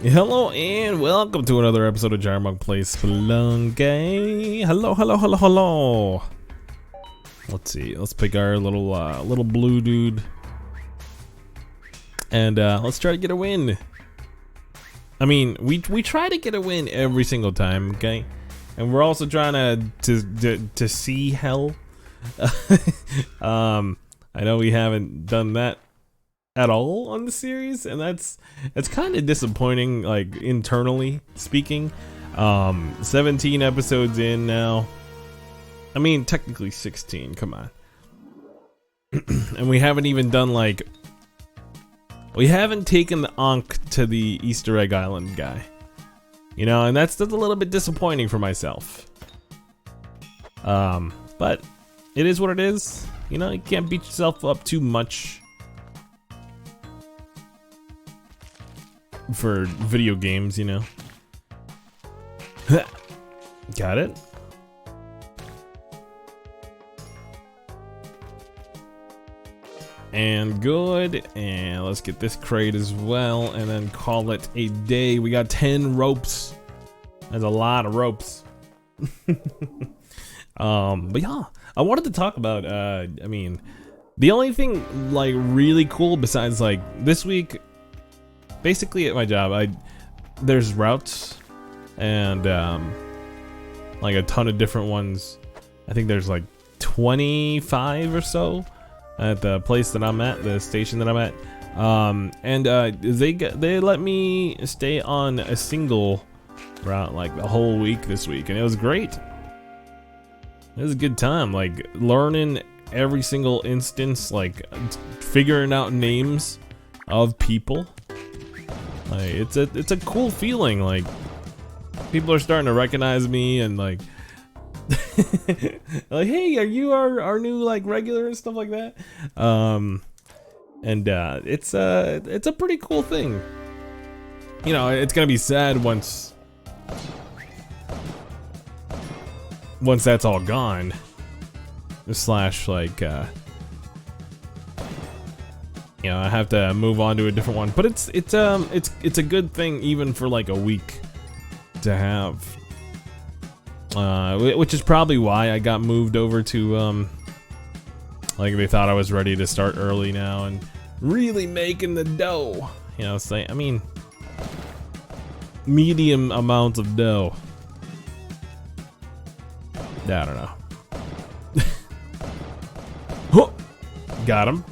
Hello and welcome to another episode of Gyrologue Plays Spelunky. Hello. Let's see. Let's pick our little blue dude, and let's try to get a win. I mean, we try to get a win every single time, okay? And we're also trying to see hell. I know we haven't done that at all on the series, and that's kind of disappointing, like internally speaking. 17 episodes in now. I mean, technically 16, come on. And we haven't even done, like, we haven't taken the Ankh to the Easter Egg Island guy, you know, and that's a little bit disappointing for myself. But it is what it is, you know. You can't beat yourself up too much for video games, you know. Got it. And good, and let's get this crate as well, and then call it a day. We got 10 ropes. That's a lot of ropes. But yeah, I wanted to talk about, I mean, the only thing, like, really cool besides, like, this week, basically at my job, there's routes, and, like, a ton of different ones. I think there's, like, 25 or so at the place that I'm at, the station that I'm at. And they let me stay on a single route, like, the whole week this week, and it was great. It was a good time, like, learning every single instance, like, figuring out names of people. Like, it's a cool feeling. Like, people are starting to recognize me, and like like, hey, are you our new, like, regular and stuff like that. And it's a pretty cool thing. You know, it's gonna be sad once that's all gone. Slash, like, you know, I have to move on to a different one. But it's a good thing even for like a week to have. Which is probably why I got moved over to like, they thought I was ready to start early now and really making the dough. You know, say, I mean, medium amounts of dough. I don't know. Oh, got him.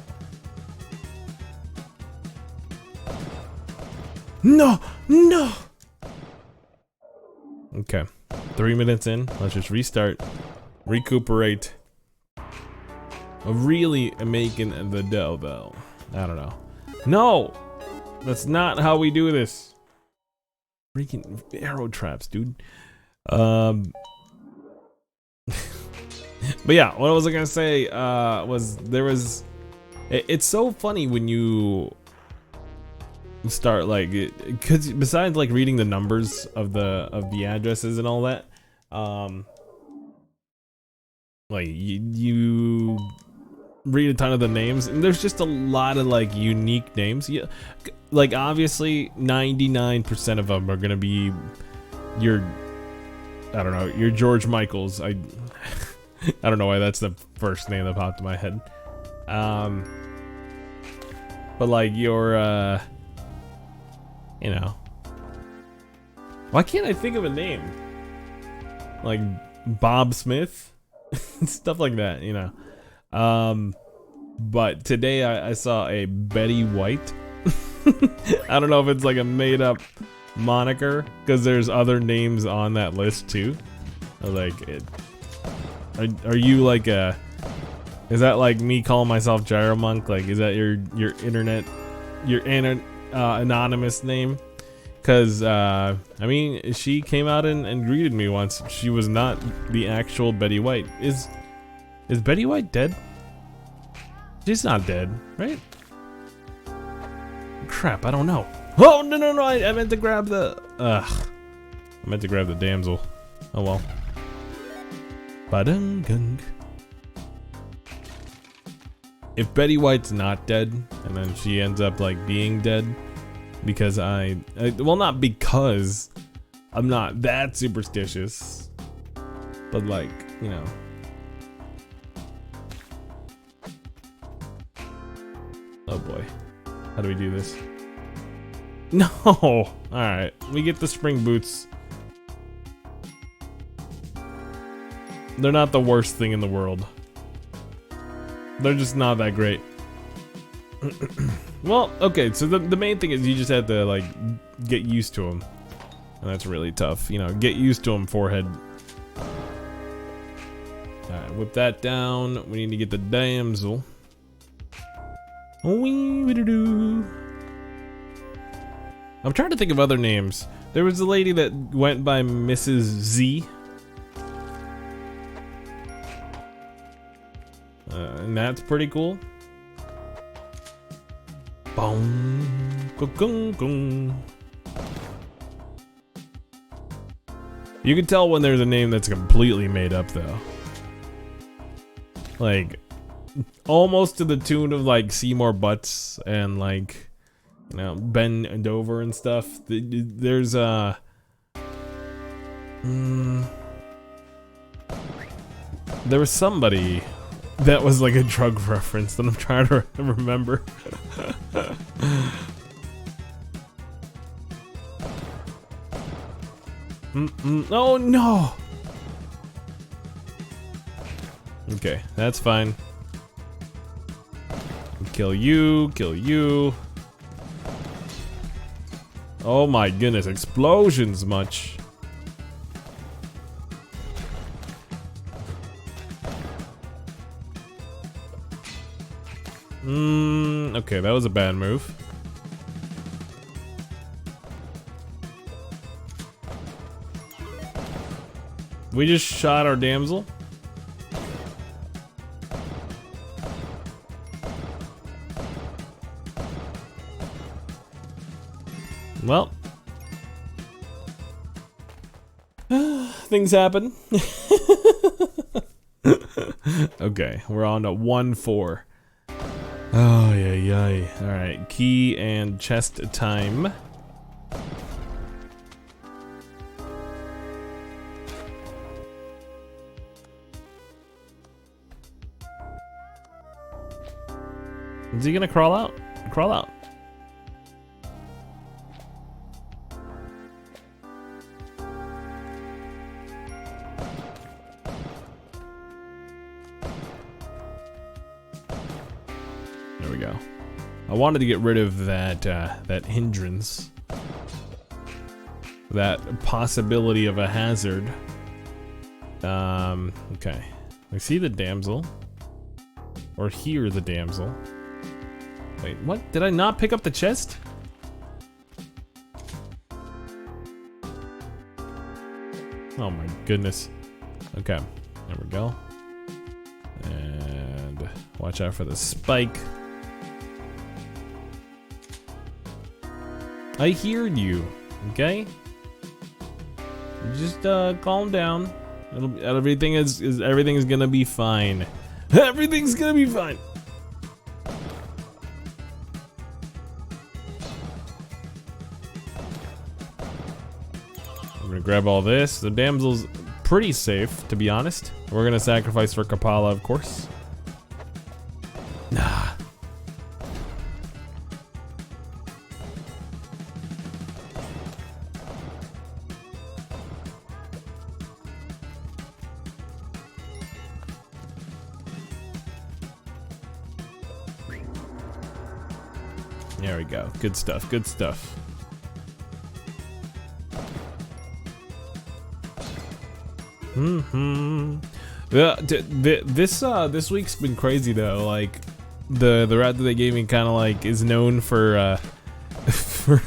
No. Okay, 3 minutes in. Let's just restart, recuperate. Really making the dough, though. I don't know. No, that's not how we do this. Freaking arrow traps, dude. But yeah, what was I gonna say? It's so funny when you start, like, because besides, like, reading the numbers of the addresses and all that, like, you read a ton of the names, and there's just a lot of, like, unique names. Yeah, like, obviously 99% of them are gonna be your, I don't know, your George Michaels. I don't know why that's the first name that popped in my head. But, like, your you know, why can't I think of a name? Like Bob Smith, stuff like that, you know. But today I saw a Betty White. I don't know if it's like a made-up moniker, because there's other names on that list too. Like, are you like a? Is that like me calling myself Gyromonk? Like, is that your internet, anonymous name? Because I mean, she came out and greeted me once. She was not the actual Betty White. Is Betty White dead? She's not dead, right? Crap, I don't know. Oh, no, I meant to grab the I meant to grab the damsel. Oh well. Ba-dum-gung. If Betty White's not dead, and then she ends up, like, being dead, because well, not because I'm not that superstitious, but like, you know. Oh boy, how do we do this? No! Alright, we get the spring boots. They're not the worst thing in the world. They're just not that great. Well, okay, so the main thing is you just have to, like, get used to them. And that's really tough, you know, get used to them, forehead. Alright, whip that down. We need to get the damsel. I'm trying to think of other names. There was a lady that went by Mrs. Z. And that's pretty cool. Boom, gung, gung. You can tell when there's a name that's completely made up, though. Like, almost to the tune of like Seymour Butts and like, you know, Ben Dover and stuff. There's there was somebody that was like a drug reference that I'm trying to remember. Oh no! Okay, that's fine. Kill you, kill you. Oh my goodness, explosions much. Okay, that was a bad move. We just shot our damsel. Well, things happen. Okay, we're on to 1-4. Oh, yeah. All right, key and chest time. Is he gonna crawl out? Crawl out. There we go. I wanted to get rid of that that hindrance, that possibility of a hazard. Okay. I see the damsel, or hear the damsel. Wait, what? Did I not pick up the chest? Oh my goodness. Okay, there we go. And watch out for the spike. I heard you, okay? Just calm down. Everything is gonna be fine. Everything's gonna be fine. I'm gonna grab all this. The damsel's pretty safe, to be honest. We're gonna sacrifice for Kapala, of course. Nah. There we go. Good stuff. Good stuff. This week's been crazy though. Like the route that they gave me kind of like is known for for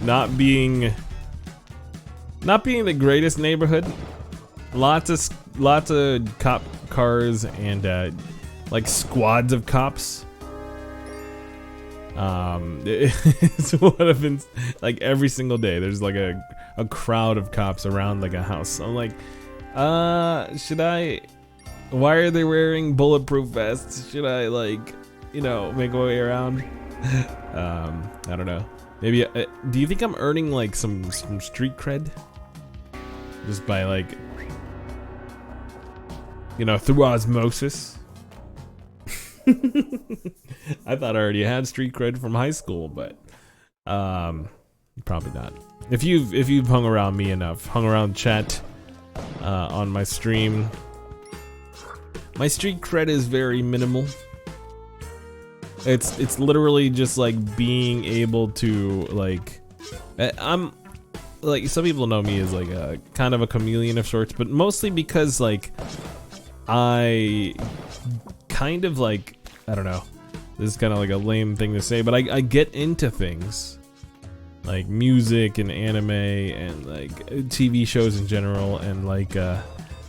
not being the greatest neighborhood. Lots of cop cars and like squads of cops. It's what I've been like every single day. There's like a crowd of cops around like a house. So I'm like, should I? Why are they wearing bulletproof vests? Should I, like, you know, make my way around? I don't know. Maybe, do you think I'm earning like some street cred? Just by like, you know, through osmosis? I thought I already had street cred from high school, but probably not. If you've hung around me enough, hung around chat on my stream, my street cred is very minimal. It's literally just like being able to like, I'm like, some people know me as like a kind of a chameleon of sorts, but mostly because like I kind of like, I don't know, this is kind of like a lame thing to say, but I get into things like music and anime and like TV shows in general, and like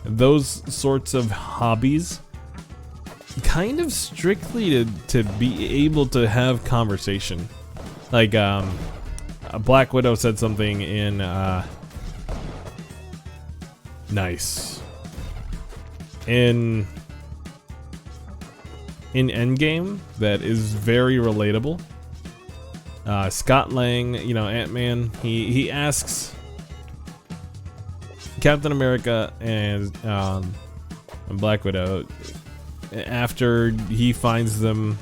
those sorts of hobbies kind of strictly to be able to have conversation. Like Black Widow said something in nice in Endgame that is very relatable. Scott Lang, you know, Ant-Man, he asks Captain America and Black Widow, after he finds them,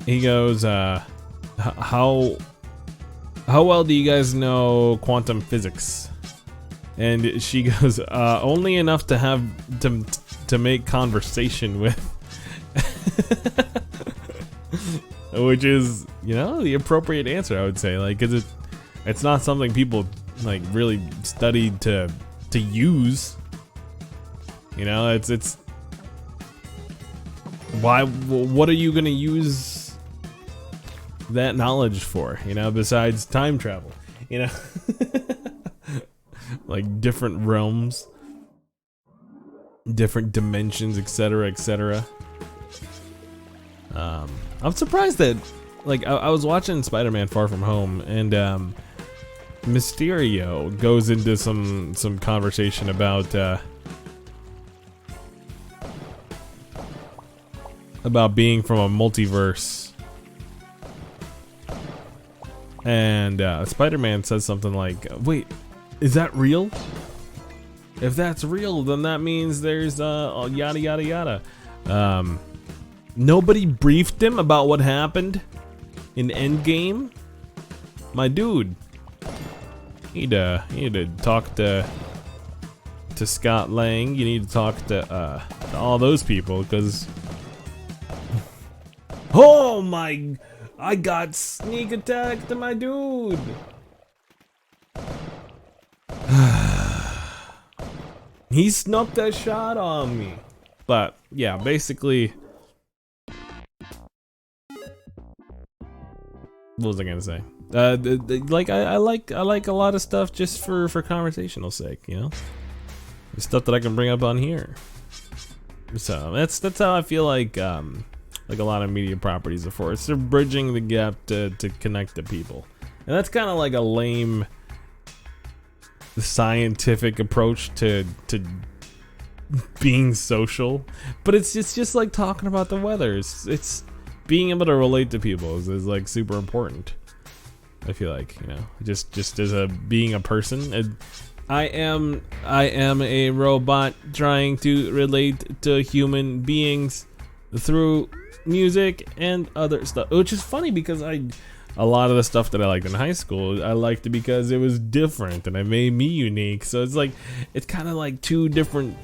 he goes, how well do you guys know quantum physics? And she goes, only enough to have to make conversation with. Which is, you know, the appropriate answer, I would say. Like, 'cause it's not something people like really studied to use. You know, it's why? What are you gonna use that knowledge for? You know, besides time travel. You know, like different realms, different dimensions, etc., etc. I'm surprised that, like, I was watching Spider-Man: Far From Home, and Mysterio goes into some conversation about being from a multiverse, and Spider-Man says something like, "Wait, is that real? If that's real, then that means there's yada yada yada." Nobody briefed him about what happened in Endgame. My dude, you need to talk to Scott Lang. You need to talk to all those people, because oh my, I got sneak attack to my dude. He snuck that shot on me. But yeah, basically, what was I gonna say? Like I like a lot of stuff just for conversational sake, you know, the stuff that I can bring up on here. So that's how I feel like a lot of media properties are for. It's they're bridging the gap to connect to people, and that's kind of like a lame scientific approach to being social, but it's just like talking about the weather. It's being able to relate to people is like super important. I feel like, you know, just as being a person, I am a robot trying to relate to human beings through music and other stuff, which is funny because a lot of the stuff that I liked in high school, I liked it because it was different and it made me unique. So it's like, it's kind of like two different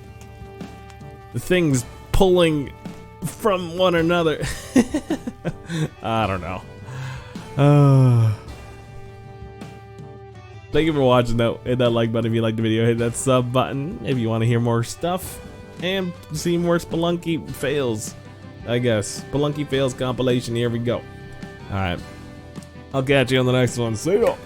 things pulling from one another. I don't know. Thank you for watching though. Hit that like button if you liked the video. Hit that sub button if you want to hear more stuff and see more Spelunky fails. I guess Spelunky fails compilation. Here we go. All right, I'll catch you on the next one. See ya.